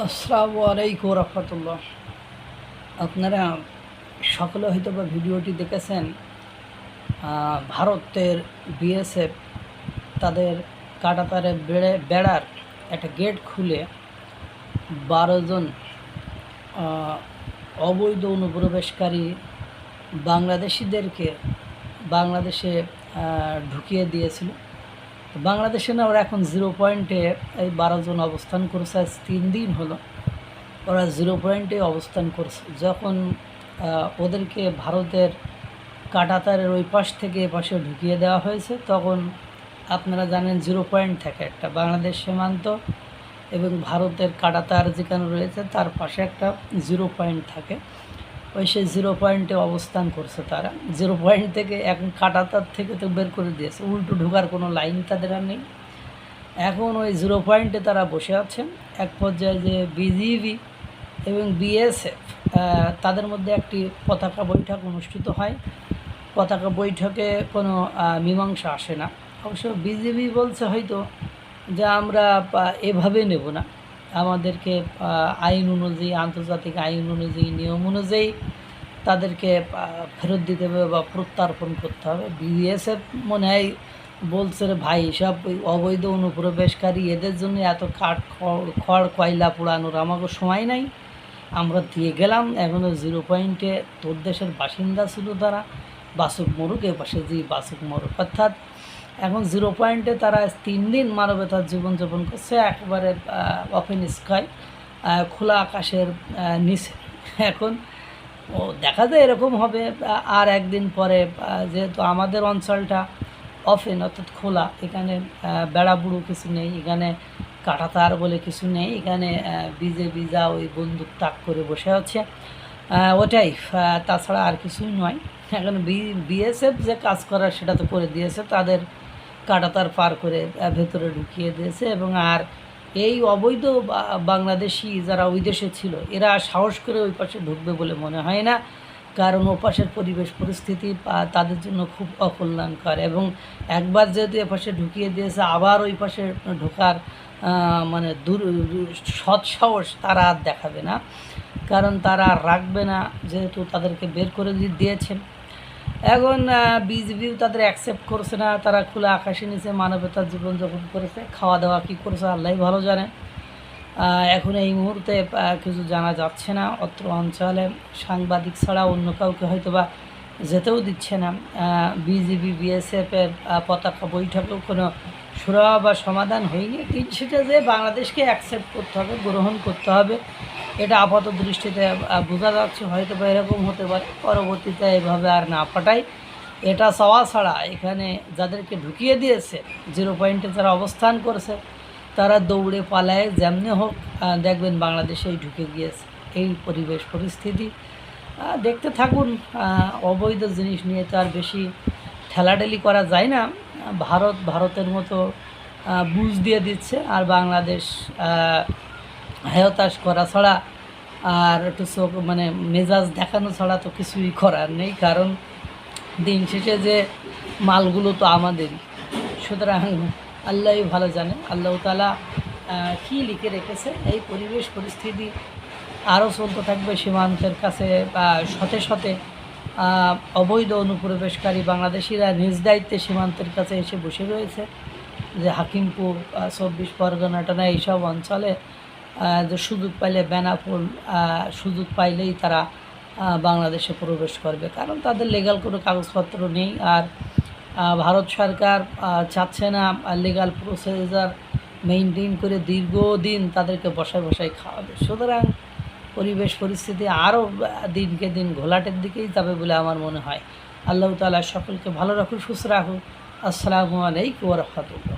আসসালামু আলাইকুম রহমতুল্লাহ। আপনারা সকলে হয়তো বা ভিডিওটি দেখেছেন। ভারতের বিএসএফ তাদের কাঁটাতারে বেড়ার একটা গেট খুলে 12 জন অবৈধ অনুপ্রবেশকারী বাংলাদেশিদেরকে বাংলাদেশে ঢুকিয়ে দিয়েছিল। বাংলাদেশে না, ওরা এখন 0 পয়েন্টে এই 12 জন অবস্থান করছে। আজ 3 দিন হলো ওরা 0 পয়েন্টে অবস্থান করছে। যখন ওদেরকে ভারতের কাঁটাতারের ওই পাশ থেকে এ পাশে ঢুকিয়ে দেওয়া হয়েছে, তখন আপনারা জানেন 0 পয়েন্ট থাকে একটা বাংলাদেশ সীমান্ত এবং ভারতের কাঁটাতার যেখানে রয়েছে তার পাশে একটা 0 পয়েন্ট থাকে। ওই সেই 0 পয়েন্টে অবস্থান করছে তারা। 0 পয়েন্ট থেকে এখন কাঁটাতার থেকে তো বের করে দিয়েছে, উল্টো ঢোকার কোনো লাইন তাদের আর নেই। এখন ওই 0 পয়েন্টে তারা বসে আছেন। এক পর্যায়ে যে বিজিবি এবং বিএসএফ তাদের মধ্যে একটি পতাকা বৈঠক অনুষ্ঠিত হয়। পতাকা বৈঠকে কোনো মীমাংসা আসে না। অবশ্য বিজিবি বলছে হয়তো যে আমরা এভাবে নেব না, আমাদেরকে আইন অনুযায়ী, আন্তর্জাতিক আইন অনুযায়ী, নিয়ম অনুযায়ী তাদেরকে ফেরত দিতে হবে বা প্রত্যার্পণ করতে হবে। বিএসএফ মনে হয় বলছে, রে ভাই, সব অবৈধ অনুপ্রবেশকারী, এদের জন্য এত খড় কয়লা পোড়ানোর আমাকে সময় নাই, আমরা দিয়ে গেলাম। এখনও 0 পয়েন্টে তোর দেশের বাসিন্দা ছিল তারা, বাসুক মরুক, এ পাশে যে বাসুক মরুক, অর্থাৎ এখন 0 পয়েন্টে তারা 3 দিন মানবতার জীবনযাপন করছে, একেবারে ওপেন স্কাই, খোলা আকাশের নিচে। এখন ও দেখা যায় এরকম হবে আর একদিন পরে, যেহেতু আমাদের অঞ্চলটা অফেন অর্থাৎ খোলা, এখানে বেড়াবুড়ো কিছু নেই, এখানে কাঁটাতার বলে কিছু নেই, এখানে বিজেপি যা ওই বন্দুক তাক করে বসে আছে ওটাই, তাছাড়া আর কিছুই নয়। এখন বিএসএফ যে কাজ করার সেটা তো করে দিয়েছে, তাদের কাঁটাতার পার করে ভেতরে ঢুকিয়ে দিয়েছে। এবং আর এই অবৈধ বাংলাদেশি যারা ওই দেশে ছিল, এরা সাহস করে ওই পাশে ঢুকবে বলে মনে হয় না, কারণ ও পাশের পরিবেশ পরিস্থিতি তাদের জন্য খুব অকল্যাণকর। এবং একবার যেহেতু এ পাশে ঢুকিয়ে দিয়েছে, আবার ওই পাশে ঢোকার মানে সৎ সাহস তারা আর দেখাবে না, কারণ তারা আর রাখবে না, যেহেতু তাদেরকে বের করে দিয়েছেন। এখন বিজিবিও তাদের অ্যাকসেপ্ট করছে না। তারা খোলা আকাশের নিচে মানবতার জীবনযাপন করেছে, খাওয়া দাওয়া কী করেছে আল্লাহই ভালো জানে। এখন এই মুহূর্তে কিছু জানা যাচ্ছে না। অত্র অঞ্চলে সাংবাদিক ছাড়া অন্য কাউকে হয়তো বা যেতেও দিচ্ছে না। বিজিবি বিএসএফের পতাকা বৈঠকেও কোনো সুরাহা বা সমাধান হয়নি। সেটা যে বাংলাদেশকে অ্যাকসেপ্ট করতে হবে, গ্রহণ করতে হবে, এটা আপাত দৃষ্টিতে বোঝা যাচ্ছে। হয়তো বা এরকম হতে পারে পরবর্তীতে এভাবে আর না পাঠায়, এটা চাওয়া ছাড়া। এখানে যাদেরকে ঢুকিয়ে দিয়েছে 0 পয়েন্টে যারা অবস্থান করেছে, তারা দৌড়ে পালায় যেমনি হোক দেখবেন বাংলাদেশেই ঢুকে গিয়েছে। এই পরিবেশ পরিস্থিতি দেখতে থাকুন। অবৈধ জিনিস নিয়ে তো আর বেশি ঠেলাঠেলি করা যায় না। ভারতের মতো বুঝ দিয়ে দিচ্ছে, আর বাংলাদেশ হায়তাস করা ছাড়া আর একটু চোখ মানে মেজাজ দেখানো ছাড়া তো কিছুই করার নেই, কারণ দিন শেষে যে মালগুলো তো আমাদেরই। সুতরাং আল্লাহই ভালো জানে, আল্লাহ তাআলা কী লিখে রেখেছে। এই পরিবেশ পরিস্থিতি আরও চলতে থাকবে। সীমান্তের কাছে শতে শতে অবৈধ অনুপ্রবেশকারী বাংলাদেশিরা নিজ দায়িত্বে সীমান্তের কাছে এসে বসে রয়েছে। যে হাকিমপুর, 24 পরগনা, টানা এইসব অঞ্চলে যে সুযোগ পাইলে বেনাপোল সুযোগ পাইলেই তারা বাংলাদেশে প্রবেশ করবে, কারণ তাদের লিগ্যাল কোনো কাগজপত্র নেই। আর ভারত সরকার চাচ্ছে না লিগ্যাল প্রসিজার মেইনটেইন করে দীর্ঘদিন তাদেরকে বসায় বসায় খাওয়াবে। সুতরাং পরিবেশ পরিস্থিতি আরও দিনকে দিন ঘোলাটের দিকেই যাবে বলে আমার মনে হয়। আল্লাহ তাআলা সকলকে ভালো রাখুন, সুস্থ রাখুন। আসসালামু আলাইকুম ওয়া রাহমাতুল্লাহ।